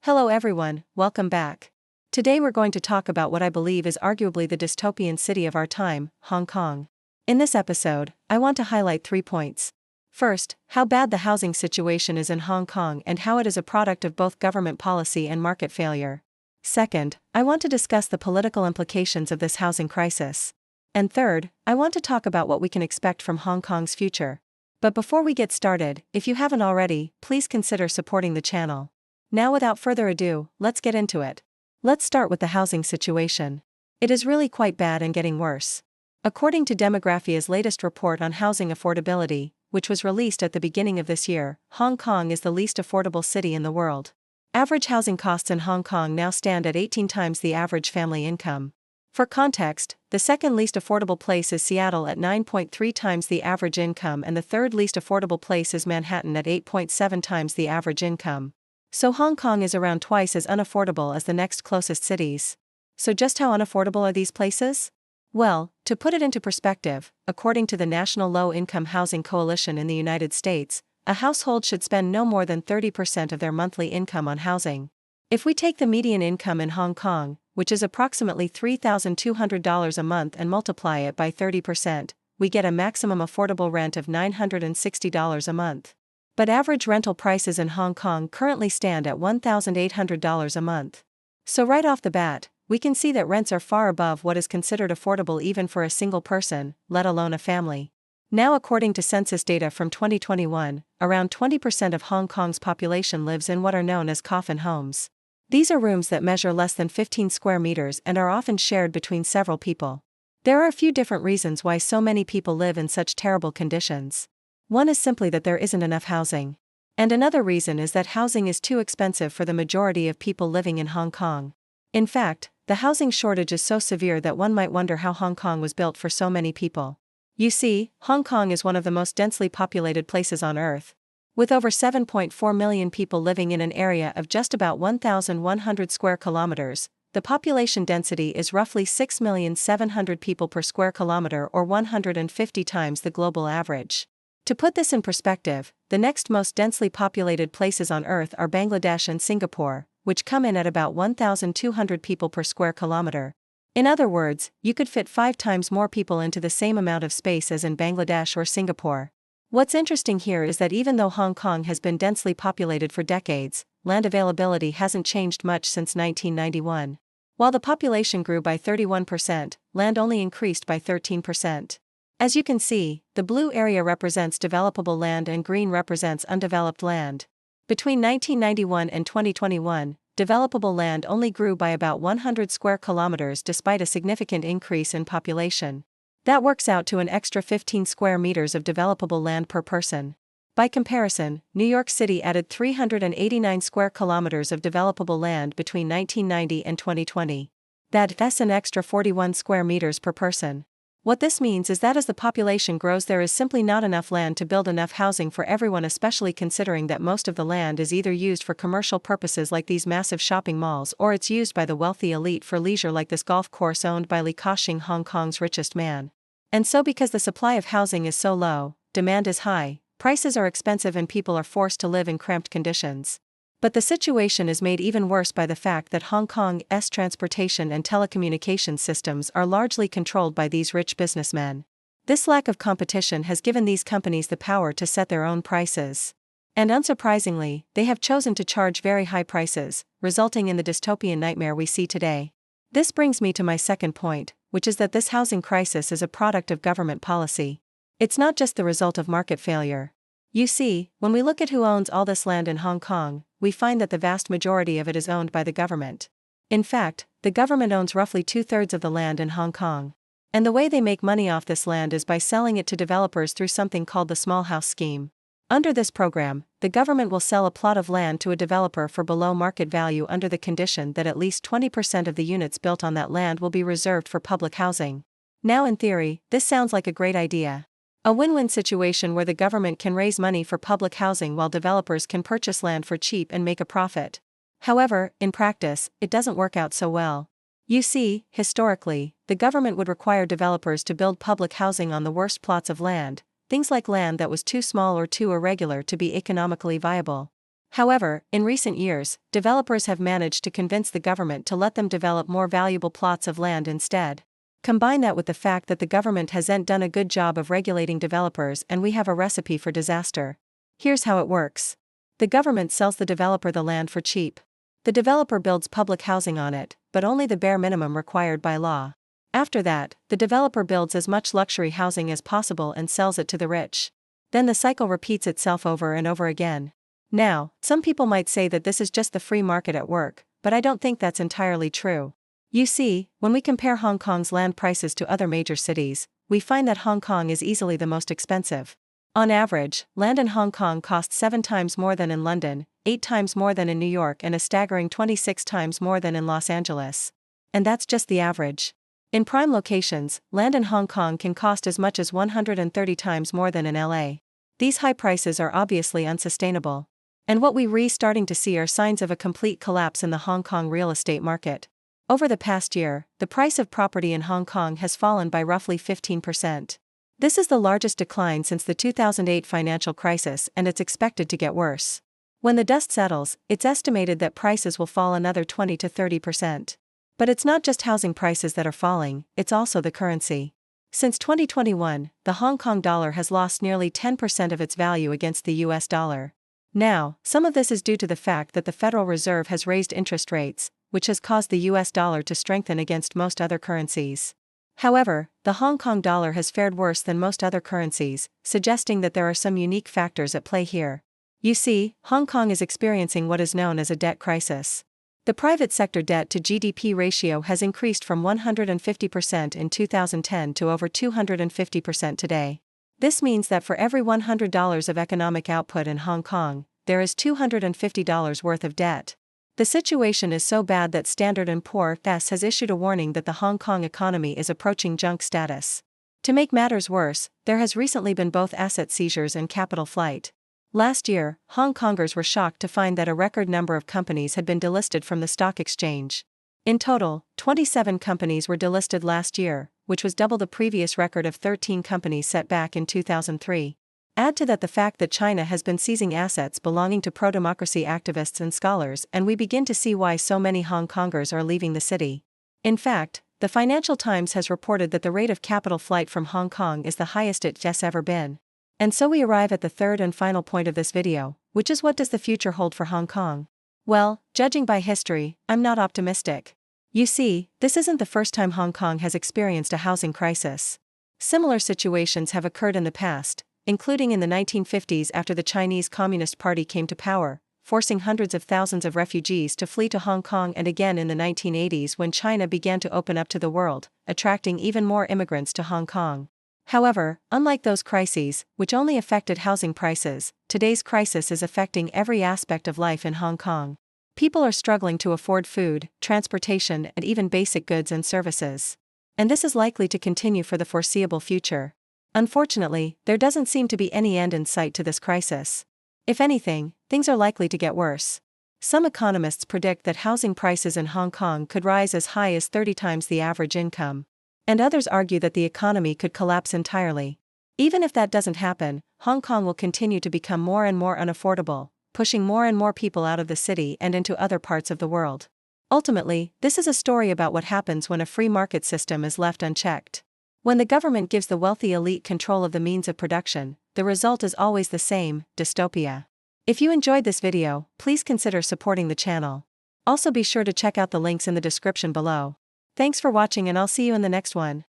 Hello everyone, welcome back. Today we're going to talk about what I believe is arguably the dystopian city of our time, Hong Kong. In this episode, I want to highlight 3 points. First, how bad the housing situation is in Hong Kong and how it is a product of both government policy and market failure. Second, I want to discuss the political implications of this housing crisis. And third, I want to talk about what we can expect from Hong Kong's future. But before we get started, if you haven't already, please consider supporting the channel. Now without further ado, let's get into it. Let's start with the housing situation. It is really quite bad and getting worse. According to Demographia's latest report on housing affordability, which was released at the beginning of this year, Hong Kong is the least affordable city in the world. Average housing costs in Hong Kong now stand at 18 times the average family income. For context, the second least affordable place is Seattle at 9.3 times the average income and the third least affordable place is Manhattan at 8.7 times the average income. So Hong Kong is around twice as unaffordable as the next closest cities. So just how unaffordable are these places? Well, to put it into perspective, according to the National Low-Income Housing Coalition in the United States, a household should spend no more than 30% of their monthly income on housing. If we take the median income in Hong Kong, which is approximately $3,200 a month and multiply it by 30%, we get a maximum affordable rent of $960 a month. But average rental prices in Hong Kong currently stand at $1,800 a month. So right off the bat, we can see that rents are far above what is considered affordable even for a single person, let alone a family. Now according to census data from 2021, around 20% of Hong Kong's population lives in what are known as coffin homes. These are rooms that measure less than 15 square meters and are often shared between several people. There are a few different reasons why so many people live in such terrible conditions. One is simply that there isn't enough housing. And another reason is that housing is too expensive for the majority of people living in Hong Kong. In fact, the housing shortage is so severe that one might wonder how Hong Kong was built for so many people. You see, Hong Kong is one of the most densely populated places on Earth. With over 7.4 million people living in an area of just about 1,100 square kilometers, the population density is roughly 6,700,000 people per square kilometer or 150 times the global average. To put this in perspective, the next most densely populated places on Earth are Bangladesh and Singapore, which come in at about 1,200 people per square kilometer. In other words, you could fit 5 times more people into the same amount of space as in Bangladesh or Singapore. What's interesting here is that even though Hong Kong has been densely populated for decades, land availability hasn't changed much since 1991. While the population grew by 31%, land only increased by 13%. As you can see, the blue area represents developable land and green represents undeveloped land. Between 1991 and 2021, developable land only grew by about 100 square kilometers despite a significant increase in population. That works out to an extra 15 square meters of developable land per person. By comparison, New York City added 389 square kilometers of developable land between 1990 and 2020. That's an extra 41 square meters per person. What this means is that as the population grows there is simply not enough land to build enough housing for everyone, especially considering that most of the land is either used for commercial purposes like these massive shopping malls or it's used by the wealthy elite for leisure like this golf course owned by Li Ka-shing, Hong Kong's richest man. And so because the supply of housing is so low, demand is high, prices are expensive and people are forced to live in cramped conditions. But the situation is made even worse by the fact that Hong Kong's transportation and telecommunications systems are largely controlled by these rich businessmen. This lack of competition has given these companies the power to set their own prices. And unsurprisingly, they have chosen to charge very high prices, resulting in the dystopian nightmare we see today. This brings me to my second point, which is that this housing crisis is a product of government policy. It's not just the result of market failure. You see, when we look at who owns all this land in Hong Kong, we find that the vast majority of it is owned by the government. In fact, the government owns roughly 2/3 of the land in Hong Kong. And the way they make money off this land is by selling it to developers through something called the Small House Scheme. Under this program, the government will sell a plot of land to a developer for below market value under the condition that at least 20% of the units built on that land will be reserved for public housing. Now in theory, this sounds like a great idea. A win-win situation where the government can raise money for public housing while developers can purchase land for cheap and make a profit. However, in practice, it doesn't work out so well. You see, historically, the government would require developers to build public housing on the worst plots of land, things like land that was too small or too irregular to be economically viable. However, in recent years, developers have managed to convince the government to let them develop more valuable plots of land instead. Combine that with the fact that the government hasn't done a good job of regulating developers, and we have a recipe for disaster. Here's how it works. The government sells the developer the land for cheap. The developer builds public housing on it, but only the bare minimum required by law. After that, the developer builds as much luxury housing as possible and sells it to the rich. Then the cycle repeats itself over and over again. Now, some people might say that this is just the free market at work, but I don't think that's entirely true. You see, when we compare Hong Kong's land prices to other major cities, we find that Hong Kong is easily the most expensive. On average, land in Hong Kong costs 7 times more than in London, 8 times more than in New York, and a staggering 26 times more than in Los Angeles. And that's just the average. In prime locations, land in Hong Kong can cost as much as 130 times more than in LA. These high prices are obviously unsustainable. And what we're starting to see are signs of a complete collapse in the Hong Kong real estate market. Over the past year, the price of property in Hong Kong has fallen by roughly 15%. This is the largest decline since the 2008 financial crisis, and it's expected to get worse. When the dust settles, it's estimated that prices will fall another 20 to 30%. But it's not just housing prices that are falling, it's also the currency. Since 2021, the Hong Kong dollar has lost nearly 10% of its value against the US dollar. Now, some of this is due to the fact that the Federal Reserve has raised interest rates, which has caused the US dollar to strengthen against most other currencies. However, the Hong Kong dollar has fared worse than most other currencies, suggesting that there are some unique factors at play here. You see, Hong Kong is experiencing what is known as a debt crisis. The private sector debt to GDP ratio has increased from 150% in 2010 to over 250% today. This means that for every $100 of economic output in Hong Kong, there is $250 worth of debt. The situation is so bad that Standard & Poor's has issued a warning that the Hong Kong economy is approaching junk status. To make matters worse, there has recently been both asset seizures and capital flight. Last year, Hong Kongers were shocked to find that a record number of companies had been delisted from the stock exchange. In total, 27 companies were delisted last year, which was double the previous record of 13 companies set back in 2003. Add to that the fact that China has been seizing assets belonging to pro-democracy activists and scholars, and we begin to see why so many Hong Kongers are leaving the city. In fact, the Financial Times has reported that the rate of capital flight from Hong Kong is the highest it's ever been. And so we arrive at the third and final point of this video, which is, what does the future hold for Hong Kong? Well, judging by history, I'm not optimistic. You see, this isn't the first time Hong Kong has experienced a housing crisis. Similar situations have occurred in the past, including in the 1950s after the Chinese Communist Party came to power, forcing hundreds of thousands of refugees to flee to Hong Kong, and again in the 1980s when China began to open up to the world, attracting even more immigrants to Hong Kong. However, unlike those crises, which only affected housing prices, today's crisis is affecting every aspect of life in Hong Kong. People are struggling to afford food, transportation, and even basic goods and services. And this is likely to continue for the foreseeable future. Unfortunately, there doesn't seem to be any end in sight to this crisis. If anything, things are likely to get worse. Some economists predict that housing prices in Hong Kong could rise as high as 30 times the average income. And others argue that the economy could collapse entirely. Even if that doesn't happen, Hong Kong will continue to become more and more unaffordable, pushing more and more people out of the city and into other parts of the world. Ultimately, this is a story about what happens when a free market system is left unchecked. When the government gives the wealthy elite control of the means of production, the result is always the same: dystopia. If you enjoyed this video, please consider supporting the channel. Also be sure to check out the links in the description below. Thanks for watching, and I'll see you in the next one.